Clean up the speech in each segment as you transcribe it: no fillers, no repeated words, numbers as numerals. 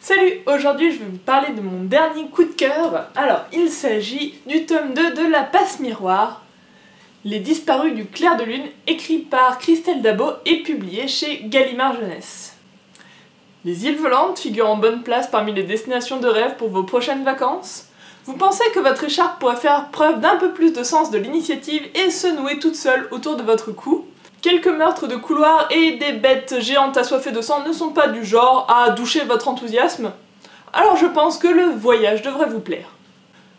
Salut, aujourd'hui je vais vous parler de mon dernier coup de cœur. Alors, il s'agit du tome 2 de La Passe Miroir, Les Disparus du Clair de Lune, écrit par Christelle Dabo et publié chez Gallimard Jeunesse. Les îles volantes figurent en bonne place parmi les destinations de rêve pour vos prochaines vacances. Vous pensez que votre écharpe pourrait faire preuve d'un peu plus de sens de l'initiative et se nouer toute seule autour de votre cou? Quelques meurtres de couloir et des bêtes géantes assoiffées de sang ne sont pas du genre à doucher votre enthousiasme. Alors je pense que le voyage devrait vous plaire.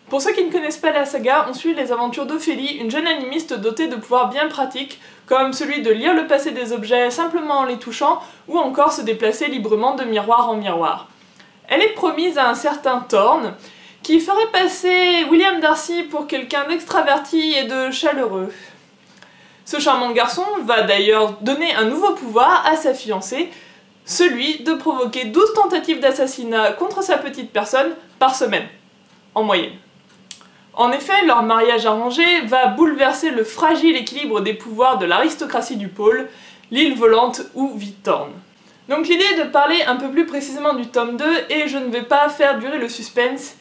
Pour ceux qui ne connaissent pas la saga, on suit les aventures d'Ophélie, une jeune animiste dotée de pouvoirs bien pratiques, comme celui de lire le passé des objets simplement en les touchant, ou encore se déplacer librement de miroir en miroir. Elle est promise à un certain Thorn, qui ferait passer William Darcy pour quelqu'un d'extraverti et de chaleureux. Ce charmant garçon va d'ailleurs donner un nouveau pouvoir à sa fiancée, celui de provoquer 12 tentatives d'assassinat contre sa petite personne par semaine, en moyenne. En effet, leur mariage arrangé va bouleverser le fragile équilibre des pouvoirs de l'aristocratie du pôle, l'île volante où vit Thorn. Donc l'idée est de parler un peu plus précisément du tome 2 et je ne vais pas faire durer le suspense,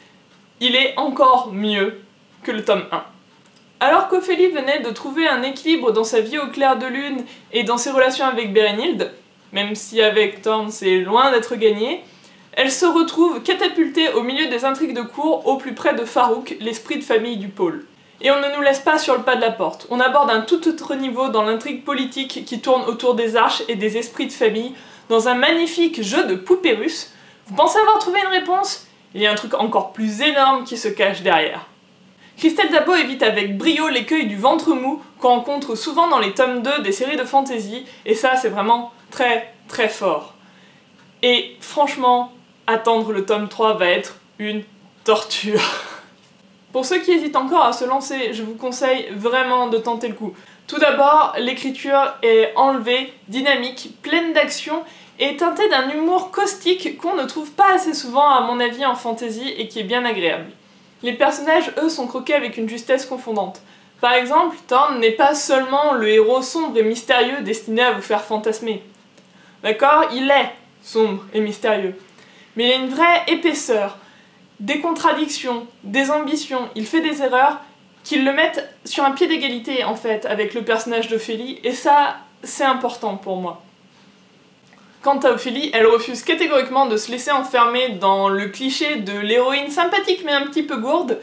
il est encore mieux que le tome 1. Alors qu'Ophélie venait de trouver un équilibre dans sa vie au clair de lune et dans ses relations avec Bérénild, même si avec Thorn c'est loin d'être gagné, elle se retrouve catapultée au milieu des intrigues de cour au plus près de Farouk, l'esprit de famille du pôle. Et on ne nous laisse pas sur le pas de la porte, on aborde un tout autre niveau dans l'intrigue politique qui tourne autour des arches et des esprits de famille, dans un magnifique jeu de poupées russes. Vous pensez avoir trouvé une réponse? Il y a un truc encore plus énorme qui se cache derrière. Christelle Dabo évite avec brio l'écueil du ventre mou qu'on rencontre souvent dans les tomes 2 des séries de fantasy, et ça c'est vraiment très très fort. Et franchement, attendre le tome 3 va être une torture. Pour ceux qui hésitent encore à se lancer, je vous conseille vraiment de tenter le coup. Tout d'abord, l'écriture est enlevée, dynamique, pleine d'action, et teintée d'un humour caustique qu'on ne trouve pas assez souvent à mon avis en fantasy et qui est bien agréable. Les personnages, eux, sont croqués avec une justesse confondante. Par exemple, Thorn n'est pas seulement le héros sombre et mystérieux destiné à vous faire fantasmer. D'accord, il est sombre et mystérieux. Mais il a une vraie épaisseur, des contradictions, des ambitions, il fait des erreurs qui le mettent sur un pied d'égalité en fait avec le personnage d'Ophélie, et ça, c'est important pour moi. Quant à Ophélie, elle refuse catégoriquement de se laisser enfermer dans le cliché de l'héroïne sympathique mais un petit peu gourde.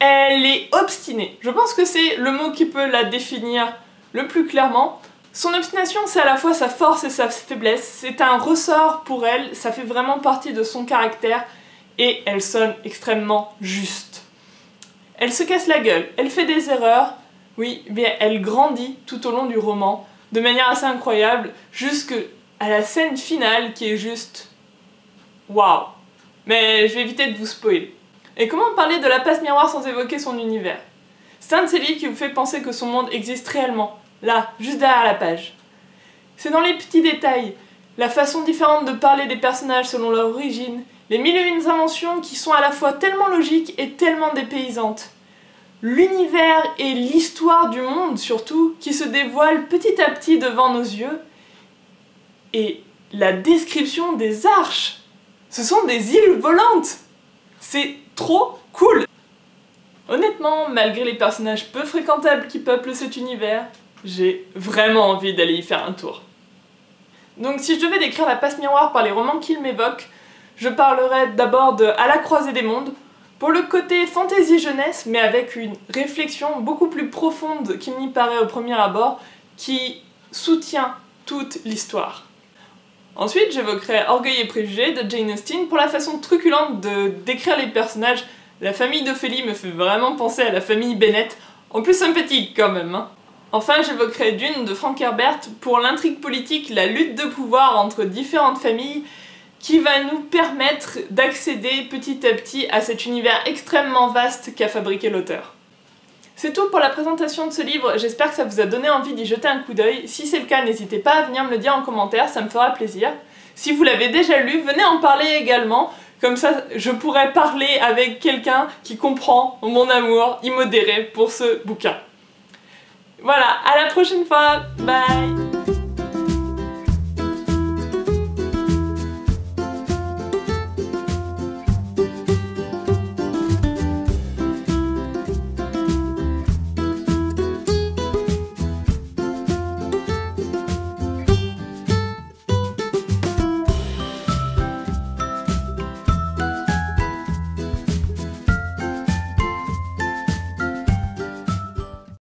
Elle est obstinée. Je pense que c'est le mot qui peut la définir le plus clairement. Son obstination, c'est à la fois sa force et sa faiblesse. C'est un ressort pour elle, ça fait vraiment partie de son caractère et elle sonne extrêmement juste. Elle se casse la gueule, elle fait des erreurs, oui, mais elle grandit tout au long du roman de manière assez incroyable, jusqu'à la scène finale qui est juste waouh. Mais je vais éviter de vous spoiler. Et comment parler de La Passe Miroir sans évoquer son univers? C'est un de ces livres qui vous fait penser que son monde existe réellement, là, juste derrière la page. C'est dans les petits détails, la façon différente de parler des personnages selon leur origine, les mille et une inventions qui sont à la fois tellement logiques et tellement dépaysantes. L'univers et l'histoire du monde surtout, qui se dévoilent petit à petit devant nos yeux. Et la description des arches, ce sont des îles volantes. C'est trop cool. Honnêtement, malgré les personnages peu fréquentables qui peuplent cet univers, j'ai vraiment envie d'aller y faire un tour. Donc si je devais décrire La Passe Miroir par les romans qu'il m'évoque, je parlerais d'abord de À la croisée des mondes, pour le côté fantasy jeunesse, mais avec une réflexion beaucoup plus profonde qu'il n'y paraît au premier abord, qui soutient toute l'histoire. Ensuite, j'évoquerai Orgueil et préjugés de Jane Austen pour la façon truculente de décrire les personnages. La famille d'Ophélie me fait vraiment penser à la famille Bennet, en plus sympathique quand même, hein. Enfin, j'évoquerai Dune de Frank Herbert pour l'intrigue politique, la lutte de pouvoir entre différentes familles, qui va nous permettre d'accéder petit à petit à cet univers extrêmement vaste qu'a fabriqué l'auteur. C'est tout pour la présentation de ce livre, j'espère que ça vous a donné envie d'y jeter un coup d'œil. Si c'est le cas, n'hésitez pas à venir me le dire en commentaire, ça me fera plaisir. Si vous l'avez déjà lu, venez en parler également, comme ça je pourrais parler avec quelqu'un qui comprend mon amour immodéré pour ce bouquin. Voilà, à la prochaine fois, bye!